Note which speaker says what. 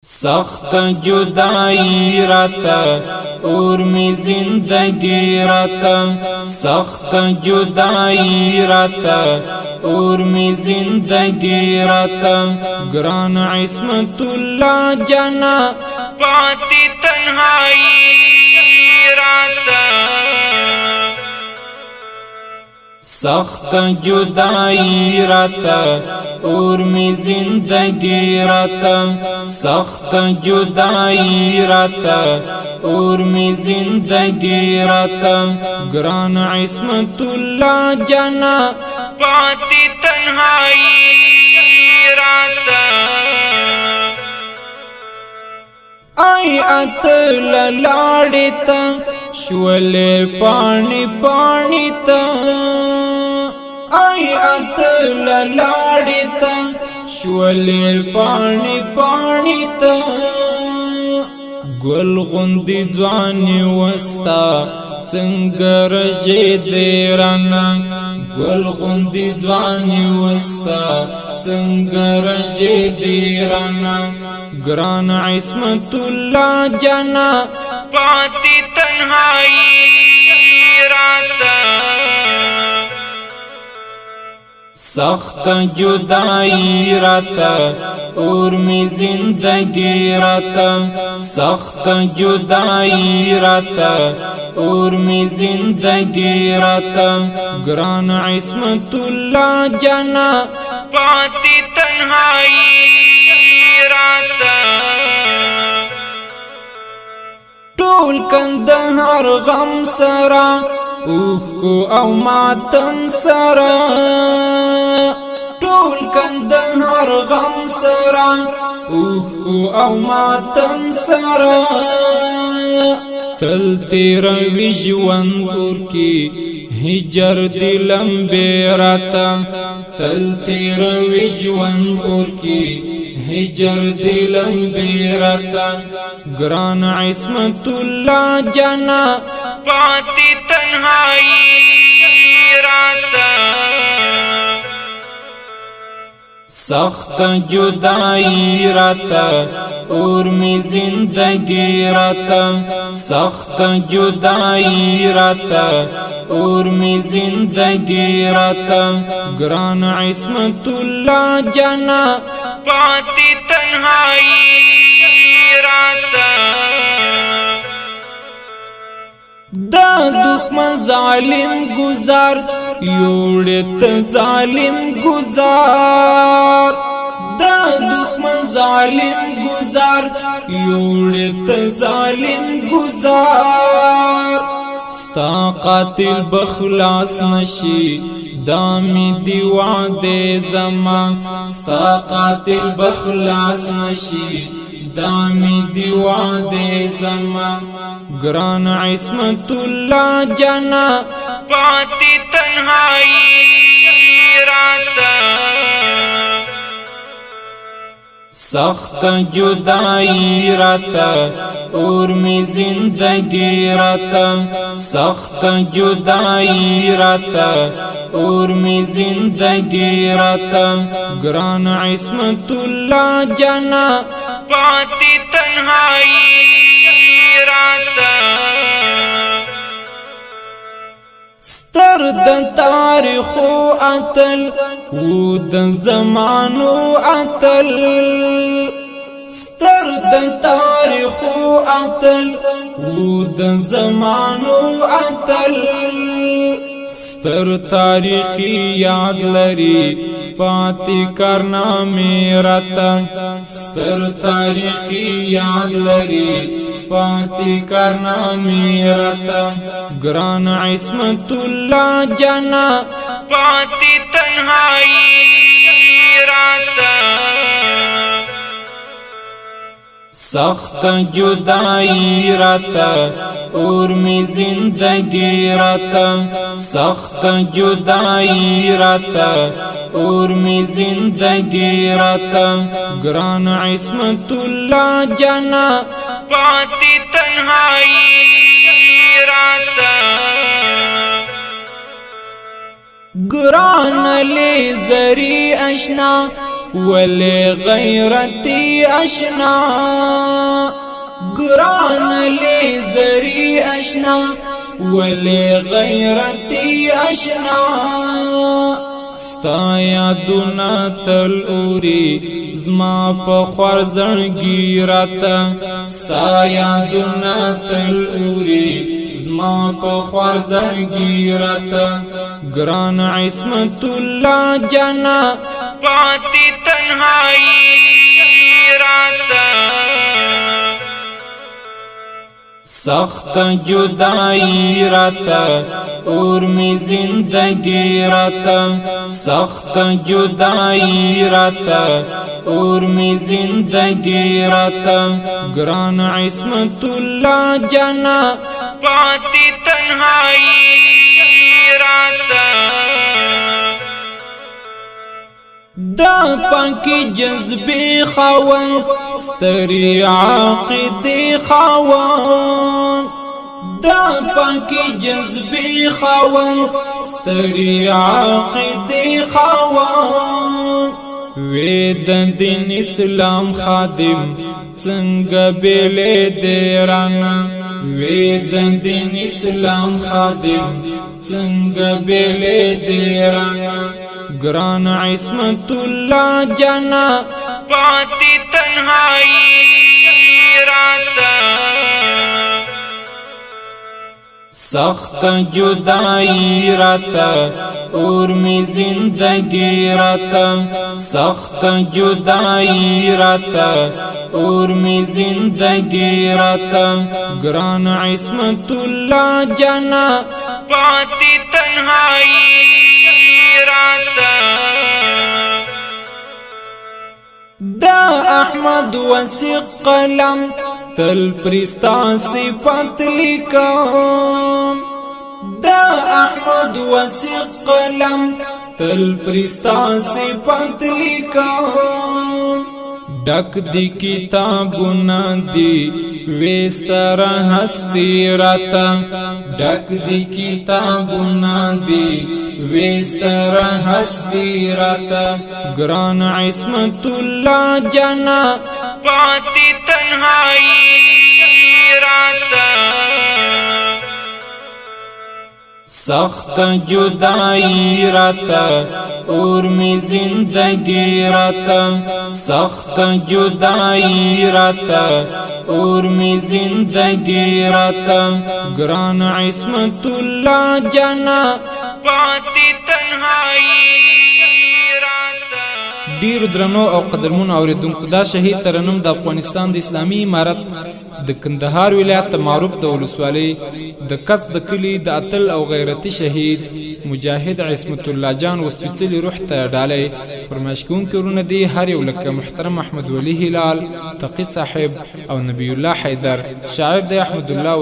Speaker 1: سخت جدائی راتا اور میں زندگی راتا سخت جدائی راتا اور میں زندگی راتا گران عصمت اللہ جانا پاتی تنہائی راتا سخت جدائی راتا اور میں زندگی راتا سخت جدائی راتا اور میں زندگی راتا گران عصمت اللہ جانا پاتی تنہائی راتا آئی اتل لاڑتا شولے پانی پانی تا آئی اتل لاڑتا شولے پانی پانی تا گل غندی جوانی وستا څنګه رژې دې رانا گل غندی جوانی وستا څنګه رژې دې رانا گران عصمت اللہ جانا پاتی تنہائی راتا سخت جدائی راتا اور میں زندگی راتا سخت جدائی راتا اور میں زندگی راتا گران عصمت اللہ جانا پاتی تنہائی راتا ټول کندهار غم سرا اوخ کو او ماتم سرا ټول کندهار غم سرا اوخ کو او ماتم سرا تل تیرا وی ژوند ور کی هجر دی لمبه راتا تل تیرا وی ژوند ور کی هجر دی لمبه راتا گران عصمت اللہ جانا پاتی تنہائی راتا سخت جدائی راتا اور میں زندگی راتا سخت جدائی راتا اور میں زندگی راتا گران عصمت اللہ جانا پاتی تنہائی راتا دا دخمن ظالم گزار یوڑت ظالم گزار دا دخمن ظالم گزار یوڑت ظالم گزار ستا قاتل بخلاص نشی دامی دی وعده زمان ستا قاتل بخلاص نشی دامی دی وعده زمان گران عصمت اللہ جانا پاتی تنہائی راتا سخت جدائی راتا اور میں زندگی راتا سخت جدائی راتا اور میں زندگی راتا گران عصمت اللہ جانا پاتی تنہائی راتا ستر د تاریخو اتل و د زمانو اتل ستر د تاریخو اتل و د زمانو اتل ستر تاریخی یاد لري پاتی کارنامې راته ستر تاریخی یاد لري پاتی کارنامې راته گران عصمت اللہ جانا پاتی تنہائی راتا سخت جدائی راتا اور میں زندگی راتا سخت جدائی راتا اور میں زندگی راتا گران عصمت اللہ جانا پاتی تنہائی راتا گران لے زری اشنا ولی غیرتی اشنا گران لیزری اشنا ولی غیرتی اشنا ستا یادونا تل اوری زما په خوار زړګي راته ستا یادونا تل اوری زما په خوار زړګي راته ګران عصمت الله جانا پاتی تنهایی راته سخت جدائی راتا اور میں زندگی راتا سخت جدائی راتا اور میں زندگی راتا گران عصمت اللہ جانا پاتی تنہائی راتا دا پاکی جذبی خاون ستری عاقدی خاون دا پاکی جذبی خاون ستری عاقدی خاون وید دین اسلام خادم څنګه بیلې دیرانا وید دین اسلام خادم څنګه بیلې دیرانا گران عصمت اللہ جانا پاتی تنہائی راتا سخت جدائی راتا اور میں زندگی راتا سخت جدائی راتا اور میں زندگی راتا گران عصمت اللہ جانا پاتی تنہائی دا احمد وسیق قلم تل پرستا صفت لکم دا احمد وسیق قلم تل پرستا صفت لکم ڈک دی کتابنا دی ویستر ہستی راتا ڈک دی کتابنا دی ویستر ہستی راتا گران عصمت اللہ جانا پاتی تنہائی راتا سخت جدائی راتا اور میں زندگی راتا سخت جدائی راتا اور میں زندگی راتا گران عصمت اللہ جانا پاتی تنہائی راتا ډیر درنو او قدرمن اوریدونکو دا شهید ترنم د افغانستان د اسلامي امارت د کندهار ولایت معروف د ولسوالۍ د کس د کلی د اتل او غیرتی شهید مجاهد عصمت الله جان وسپیڅلي روح ته ډالۍ فرمایش کوونکي ورونه دي هر یو لکه محترم احمد ولی هلال تقی صاحب او نبی الله حیدر شاعر د احمد الله